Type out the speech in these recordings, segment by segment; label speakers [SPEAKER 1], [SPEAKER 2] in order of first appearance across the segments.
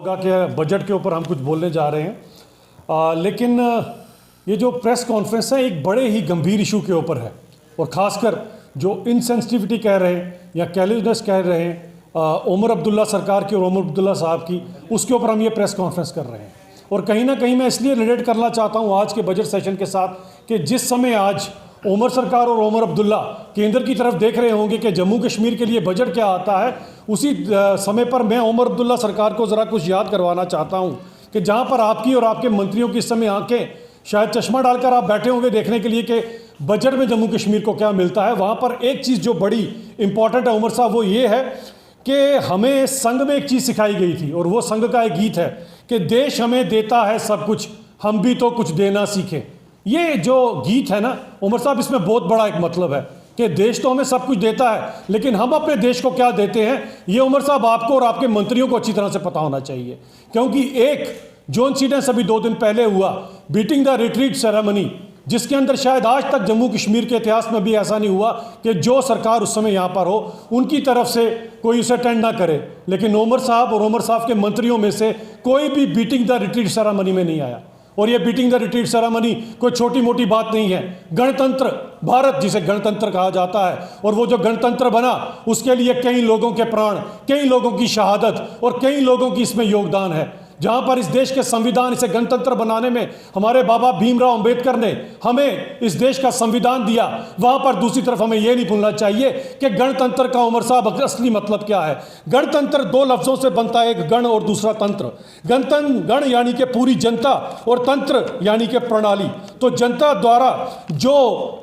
[SPEAKER 1] होगा कि बजट के ऊपर हम कुछ बोलने जा रहे हैं, लेकिन ये जो प्रेस कॉन्फ्रेंस है एक बड़े ही गंभीर इशू के ऊपर है और ख़ासकर जो इनसेंसिटिविटी कह रहे हैं या कैर्लेसनेस कह रहे हैं उमर अब्दुल्ला सरकार की और उमर अब्दुल्ला साहब की, उसके ऊपर हम ये प्रेस कॉन्फ्रेंस कर रहे हैं। और कहीं ना कहीं मैं इसलिए रिलेट करना चाहता हूँ आज के बजट सेशन के साथ कि जिस समय आज उमर सरकार और उमर अब्दुल्ला केंद्र की तरफ देख रहे होंगे कि जम्मू कश्मीर के लिए बजट क्या आता है, उसी समय पर मैं उमर अब्दुल्ला सरकार को ज़रा कुछ याद करवाना चाहता हूँ कि जहाँ पर आपकी और आपके मंत्रियों की इस समय आंखें शायद चश्मा डालकर आप बैठे होंगे देखने के लिए कि बजट में जम्मू कश्मीर को क्या मिलता है। वहाँ पर एक चीज़ जो बड़ी इंपॉर्टेंट है उमर साहब, वो ये है कि हमें संघ में एक चीज़ सिखाई गई थी और वो संघ का एक गीत है कि देश हमें देता है सब कुछ, हम भी तो कुछ देना सीखें। ये जो गीत है ना उमर साहब, इसमें बहुत बड़ा एक मतलब है कि देश तो हमें सब कुछ देता है, लेकिन हम अपने देश को क्या देते हैं, ये उमर साहब आपको और आपके मंत्रियों को अच्छी तरह से पता होना चाहिए। क्योंकि एक जो इंसिडेंस अभी 2 दिन पहले हुआ, बीटिंग द रिट्रीट सेरेमनी, जिसके अंदर शायद आज तक जम्मू कश्मीर के इतिहास में भी ऐसा नहीं हुआ कि जो सरकार उस समय यहाँ पर हो उनकी तरफ से कोई उसे अटेंड ना करे, लेकिन उमर साहब और उमर साहब के मंत्रियों में से कोई भी बीटिंग द रिट्रीट सेरेमनी में नहीं आया। और ये बीटिंग द रिट्रीट सेरेमनी कोई छोटी मोटी बात नहीं है। गणतंत्र भारत, जिसे गणतंत्र कहा जाता है, और वो जो गणतंत्र बना उसके लिए कई लोगों के प्राण, कई लोगों की शहादत और कई लोगों की इसमें योगदान है। जहाँ पर इस देश के संविधान, इसे गणतंत्र बनाने में हमारे बाबा भीमराव अंबेडकर ने हमें इस देश का संविधान दिया, वहाँ पर दूसरी तरफ हमें ये नहीं भूलना चाहिए कि गणतंत्र का उमर साहब असली मतलब क्या है। गणतंत्र 2 लफ्ज़ों से बनता है, एक गण और दूसरा तंत्र। गण यानी कि पूरी जनता और तंत्र यानी कि प्रणाली। तो जनता द्वारा जो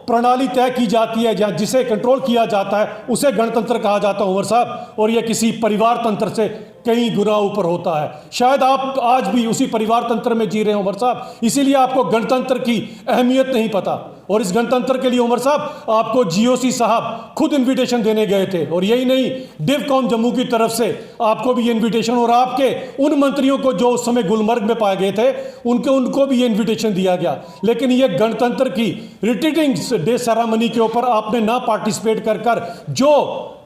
[SPEAKER 1] प्रणाली तय की जाती है, जहाँ जिसे कंट्रोल किया जाता है, उसे गणतंत्र कहा जाता है उमर साहब। और ये किसी परिवार तंत्र से कई गुना ऊपर होता है। शायद आप आज भी उसी परिवार तंत्र में जी रहे हैं उमर साहब, इसीलिए आपको गणतंत्र की अहमियत नहीं पता। और इस गणतंत्र के लिए उमर साहब आपको जीओसी साहब खुद इनविटेशन देने गए थे, और यही नहीं, डिवकॉम जम्मू की तरफ से आपको भी ये इनविटेशन, और आपके उन मंत्रियों को जो उस समय गुलमर्ग में पाए गए थे उनको भी ये इनविटेशन दिया गया। लेकिन ये गणतंत्र की रिट्रीटिंग डे सेरेमनी के ऊपर आपने ना पार्टिसिपेट कर जो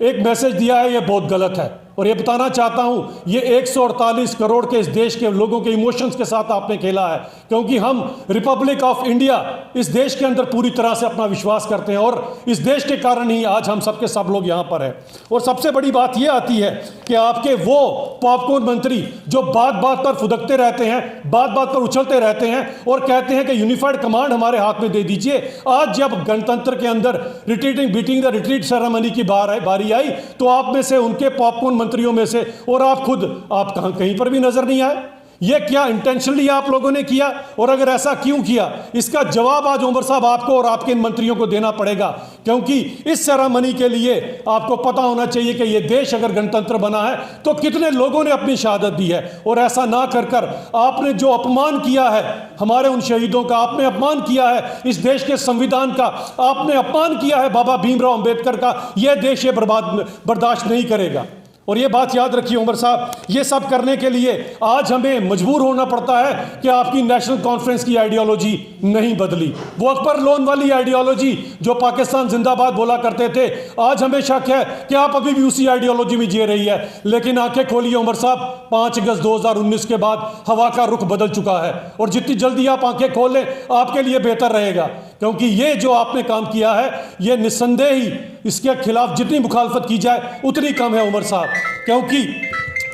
[SPEAKER 1] एक मैसेज दिया है, ये बहुत गलत है। और ये बताना चाहता हूं, ये 148 करोड़ के इस देश के लोगों के इमोशंस के साथ आपने खेला है, क्योंकि हम रिपब्लिक ऑफ इंडिया, इस देश के अंदर पूरी तरह से अपना विश्वास करते हैं, और इस देश के कारण ही आज हम सबके सब लोग यहाँ पर हैं। और सबसे बड़ी बात ये आती है कि आपके वो पॉपकॉर्न मंत्री जो बात बात पर फुदकते रहते हैं, बात बात पर उछलते रहते हैं और कहते हैं कि यूनिफाइड कमांड हमारे हाथ में दे दीजिए। आज जब गणतंत्र के अंदर बीटिंग द रिट्रीट सेरेमनी की बारी आई, तो आप में से, उनके पॉपकॉर्न मंत्रियों में से और आप खुद, आप कहीं पर भी नजर नहीं आए। ये क्या इंटेंशनली आप लोगों ने किया, और अगर ऐसा क्यों किया, इसका जवाब आज उमर साहब आपको और आपके इन मंत्रियों को देना पड़ेगा। क्योंकि इस सेरेमनी के लिए आपको पता होना चाहिए कि ये देश अगर गणतंत्र बना है तो कितने लोगों ने अपनी शहादत दी है। और ऐसा ना कर आपने जो अपमान किया है हमारे उन शहीदों का, आपने अपमान किया है इस देश के संविधान का, आपने अपमान किया है बाबा भीमराव अंबेडकर का, यह देश ये बर्दाश्त नहीं करेगा। और ये बात याद रखिए उमर साहब, ये सब करने के लिए आज हमें मजबूर होना पड़ता है कि आपकी नेशनल कॉन्फ्रेंस की आइडियोलॉजी नहीं बदली। वो अकबर लोन वाली आइडियोलॉजी जो पाकिस्तान जिंदाबाद बोला करते थे, आज हमें शक है कि आप अभी भी उसी आइडियोलॉजी में जी रही है। लेकिन आंखें खोलिए उमर साहब, 5 अगस्त 2019 के बाद हवा का रुख बदल चुका है, और जितनी जल्दी आप आंखें खोल लें आपके लिए बेहतर रहेगा। क्योंकि ये जो आपने काम किया है, ये निस्संदेह ही इसके खिलाफ जितनी मुखालफत की जाए उतनी कम है उमर साहब। क्योंकि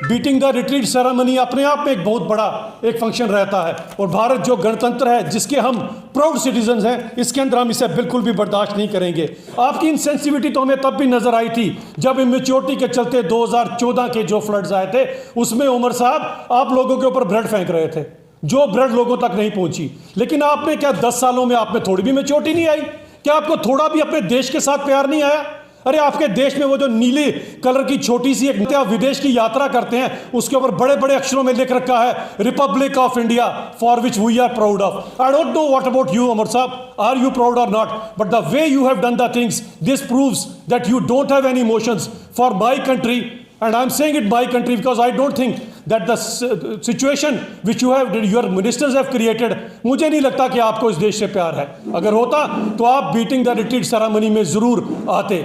[SPEAKER 1] बीटिंग द रिट्रीट सेरेमनी अपने आप में एक बहुत बड़ा एक फंक्शन रहता है, और भारत जो गणतंत्र है, जिसके हम प्राउड सिटीजन हैं, इसके अंदर हम इसे बिल्कुल भी बर्दाश्त नहीं करेंगे। आपकी इनसेंसिटिविटी तो हमें तब भी नजर आई थी जब इमेच्योरिटी के चलते 2014 के जो फ्लड्स आए थे, उसमें उमर साहब आप लोगों के ऊपर ब्लड फेंक रहे थे, जो ब्लड लोगों तक नहीं पहुंची। लेकिन आपने क्या 10 सालों में आप में थोड़ी भी मैच्योरिटी नहीं आई? क्या आपको थोड़ा भी अपने देश के साथ प्यार नहीं आया? अरे आपके देश में वो जो नीले कलर की छोटी सी एक, आप विदेश की यात्रा करते हैं, उसके ऊपर बड़े बड़े अक्षरों में लिख रखा है republic of India for which we are proud of. I don't know what about you Amar साहब, are you proud or not, but the way you have done the things, this proves that you don't have any emotions for my country. And I am saying it my country because I don't think that the situation which your ministers have created, मुझे नहीं लगता कि आपको इस देश से प्यार है। अगर होता तो आप बीटिंग द रिट्रीट सेरेमनी में जरूर आते।